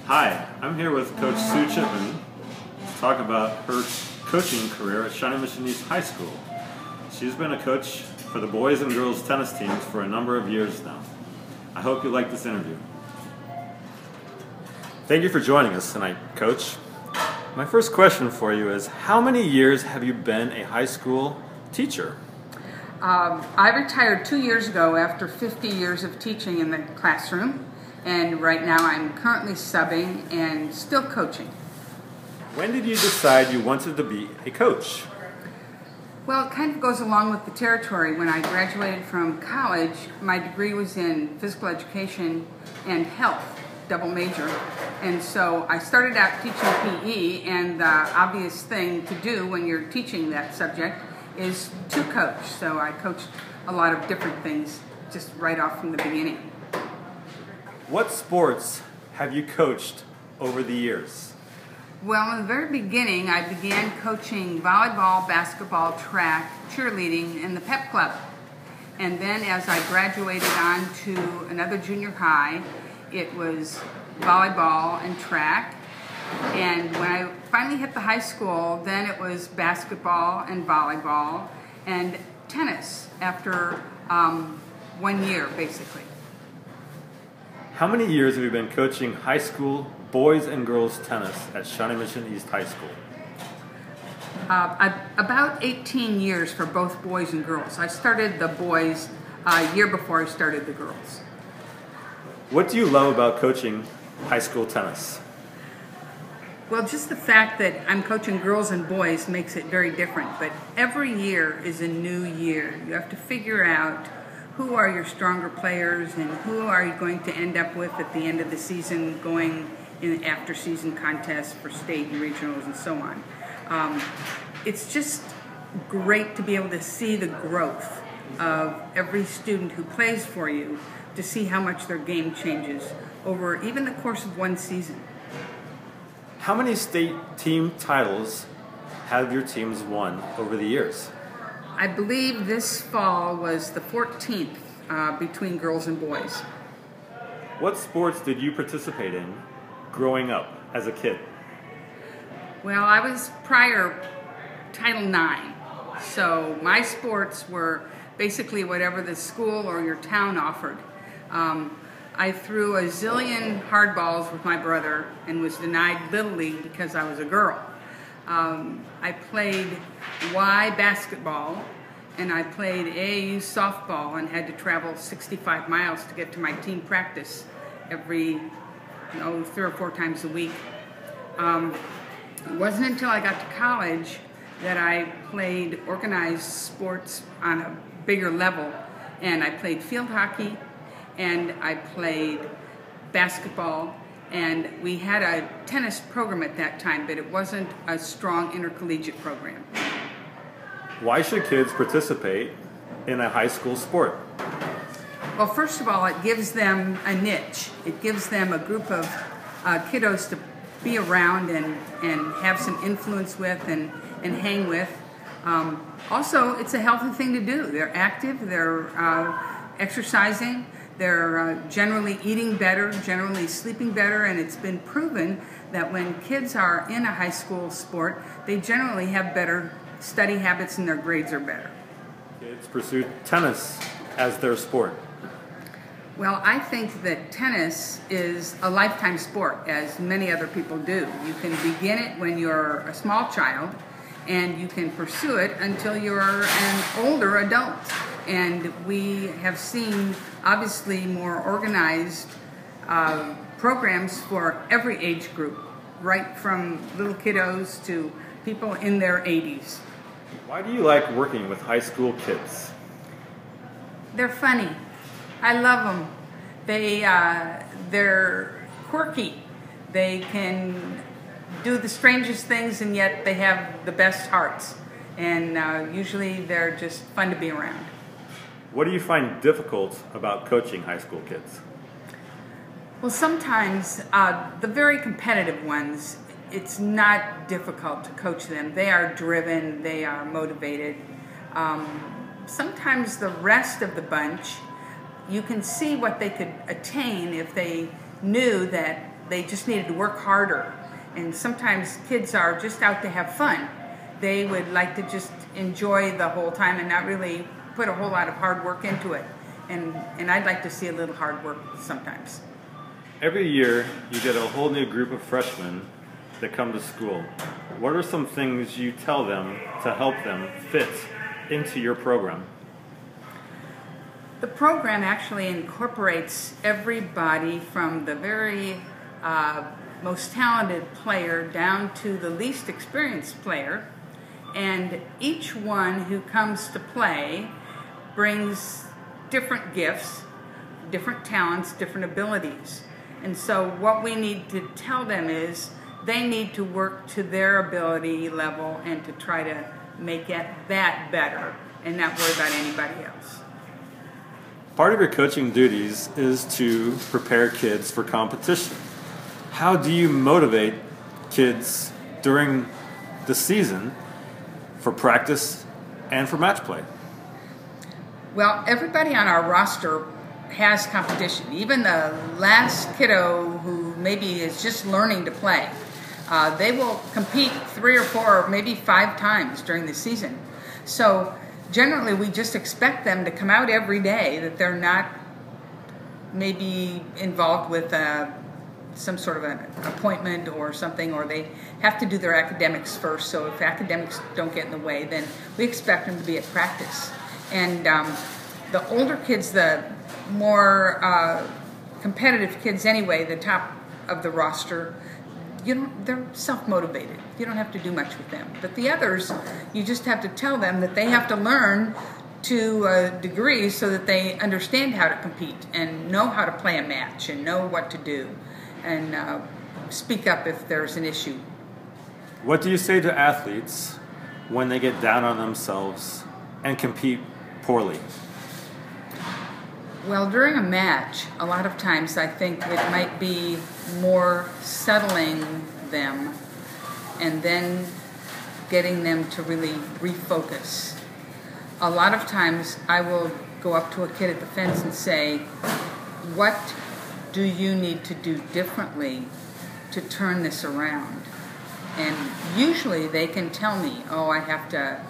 Hi, I'm here with Coach Sue Chipman to talk about her coaching career at Shawnee Mission East High School. She's been a coach for the boys and girls tennis teams for a number of years now. I hope you like this interview. Thank you for joining us tonight, Coach. My first question for you is, how many years have you been a high school teacher? I retired 2 years ago after 50 years of teaching in the classroom, and right now I'm currently subbing and still coaching. When did you decide you wanted to be a coach? Well, it kind of goes along with the territory. When I graduated from college, my degree was in physical education and health, double major, and so I started out teaching PE, and the obvious thing to do when you're teaching that subject is to coach. So I coached a lot of different things just right off from the beginning. What sports have you coached over the years? Well, in the very beginning, I began coaching volleyball, basketball, track, cheerleading, and the pep club. And then as I graduated on to another junior high, it was volleyball and track. And when I finally hit the high school, then it was basketball and volleyball and tennis after 1 year, basically. How many years have you been coaching high school boys and girls tennis at Shawnee Mission East High School? About 18 years for both boys and girls. I started the boys a year before I started the girls. What do you love about coaching high school tennis? Well, just the fact that I'm coaching girls and boys makes it very different, but every year is a new year. You have to figure out who are your stronger players and who are you going to end up with at the end of the season going in after-season contests for state and regionals and so on. It's just great to be able to see the growth of every student who plays for you, to see how much their game changes over even the course of one season. How many state team titles have your teams won over the years? I believe this fall was the 14th between girls and boys. What sports did you participate in growing up as a kid? Well, I was prior Title IX, so my sports were basically whatever the school or your town offered. I threw a zillion hardballs with my brother and was denied Little League because I was a girl. I played Y basketball and I played AAU softball and had to travel 65 miles to get to my team practice every 3 or 4 times a week. It wasn't until I got to college that I played organized sports on a bigger level, and I played field hockey and I played basketball, and we had a tennis program at that time, but it wasn't a strong intercollegiate program. Why should kids participate in a high school sport? Well, first of all, it gives them a niche. It gives them a group of kiddos to be around and have some influence with and hang with. Also, it's a healthy thing to do. They're active, they're exercising, they're generally eating better, generally sleeping better, and it's been proven that when kids are in a high school sport, they generally have better study habits and their grades are better. Kids pursue tennis as their sport. Well, I think that tennis is a lifetime sport, as many other people do. You can begin it when you're a small child, and you can pursue it until you're an older adult. And we have seen, obviously, more organized programs for every age group, right from little kiddos to people in their 80s. Why do you like working with high school kids? They're funny. I love them. They're quirky. They can do the strangest things, and yet they have the best hearts. And usually they're just fun to be around. What do you find difficult about coaching high school kids? Well, sometimes the very competitive ones, it's not difficult to coach them. They are driven, they are motivated. Sometimes the rest of the bunch, you can see what they could attain if they knew that they just needed to work harder. And sometimes kids are just out to have fun. They would like to just enjoy the whole time and not really put a whole lot of hard work into it. And I'd like to see a little hard work sometimes. Every year, you get a whole new group of freshmen that come to school. What are some things you tell them to help them fit into your program? The program actually incorporates everybody from the very most talented player down to the least experienced player, and each one who comes to play brings different gifts, different talents, different abilities. And so what we need to tell them is they need to work to their ability level and to try to make it that better and not worry about anybody else. Part of your coaching duties is to prepare kids for competition. How do you motivate kids during the season for practice and for match play? Well, everybody on our roster has competition. Even the last kiddo who maybe is just learning to play, they will compete 3 or 4 or maybe 5 times during the season. So generally we just expect them to come out every day, that they're not maybe involved with some sort of an appointment or something, or they have to do their academics first. So if academics don't get in the way, then we expect them to be at practice. And the older kids, the more competitive kids anyway, the top of the roster, they're self-motivated. You don't have to do much with them. But the others, you just have to tell them that they have to learn to a degree so that they understand how to compete and know how to play a match and know what to do and speak up if there's an issue. What do you say to athletes when they get down on themselves and compete poorly? Well, during a match, a lot of times I think it might be more settling them and then getting them to really refocus. A lot of times I will go up to a kid at the fence and say, what do you need to do differently to turn this around? And usually they can tell me, oh, I have to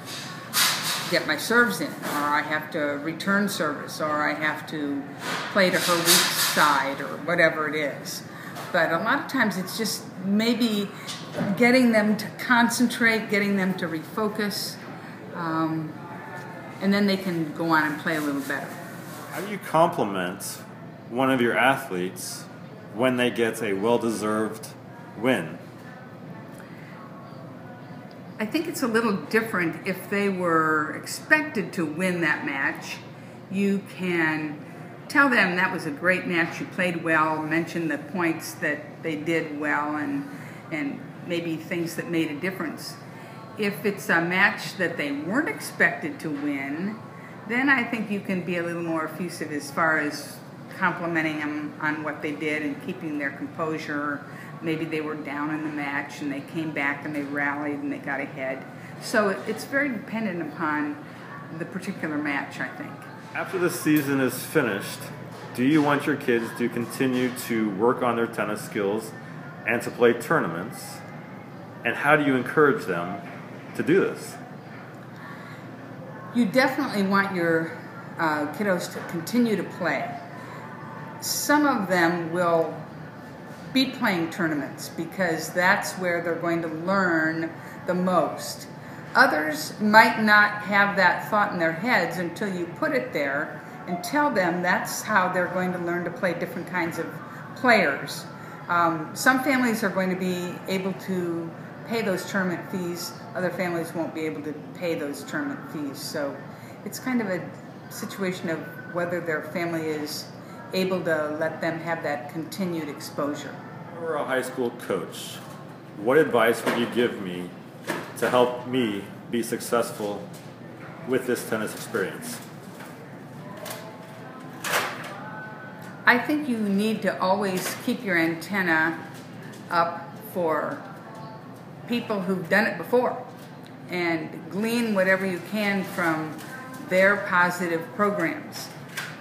get my serves in, or I have to return service, or I have to play to her weak side, or whatever it is. But a lot of times it's just maybe getting them to concentrate, getting them to refocus, and then they can go on and play a little better. How do you compliment one of your athletes when they get a well-deserved win? I think it's a little different if they were expected to win that match. You can tell them that was a great match, you played well, mention the points that they did well and maybe things that made a difference. If it's a match that they weren't expected to win, then I think you can be a little more effusive as far as complimenting them on what they did and keeping their composure. Maybe they were down in the match and they came back and they rallied and they got ahead. So it's very dependent upon the particular match, I think. After the season is finished, do you want your kids to continue to work on their tennis skills and to play tournaments? And how do you encourage them to do this? You definitely want your kiddos to continue to play. Some of them will be playing tournaments because that's where they're going to learn the most. Others might not have that thought in their heads until you put it there and tell them that's how they're going to learn to play different kinds of players. Some families are going to be able to pay those tournament fees. Other families won't be able to pay those tournament fees. So it's kind of a situation of whether their family is able to let them have that continued exposure. You're a high school coach. What advice would you give me to help me be successful with this tennis experience? I think you need to always keep your antenna up for people who've done it before and glean whatever you can from their positive programs.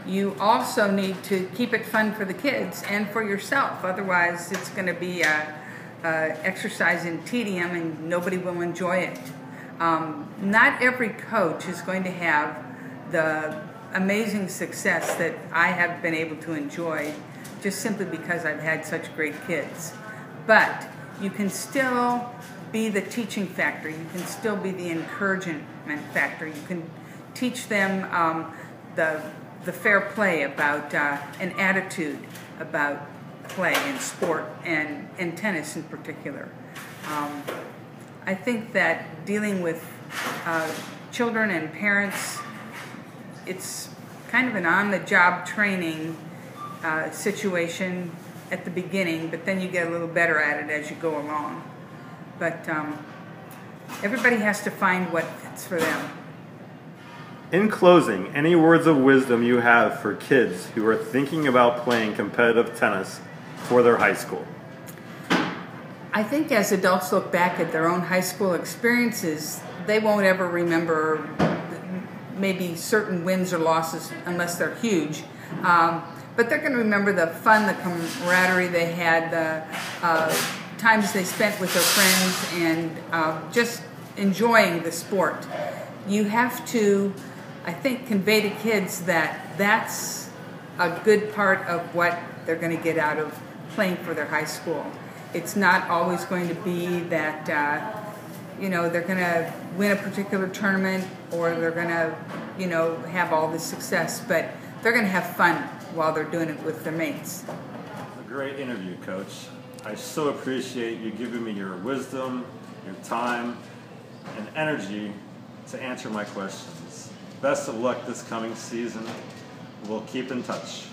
you also need to keep it fun for the kids and for yourself. Otherwise, it's going to be a exercise in tedium and nobody will enjoy it. Not every coach is going to have the amazing success that I have been able to enjoy just simply because I've had such great kids. But you can still be the teaching factor. You can still be the encouragement factor. You can teach them the fair play about an attitude about play and sport and tennis in particular. I think that dealing with children and parents, it's kind of an on-the-job training situation at the beginning, but then you get a little better at it as you go along. But everybody has to find what fits for them. In closing, any words of wisdom you have for kids who are thinking about playing competitive tennis for their high school? I think as adults look back at their own high school experiences, they won't ever remember maybe certain wins or losses unless they're huge. But they're going to remember the fun, the camaraderie they had, the times they spent with their friends, and just enjoying the sport. You have to, I think, convey to kids that that's a good part of what they're going to get out of playing for their high school. It's not always going to be that, they're going to win a particular tournament or they're going to, have all this success, but they're going to have fun while they're doing it with their mates. A great interview, Coach. I so appreciate you giving me your wisdom, your time, and energy to answer my questions. Best of luck this coming season. We'll keep in touch.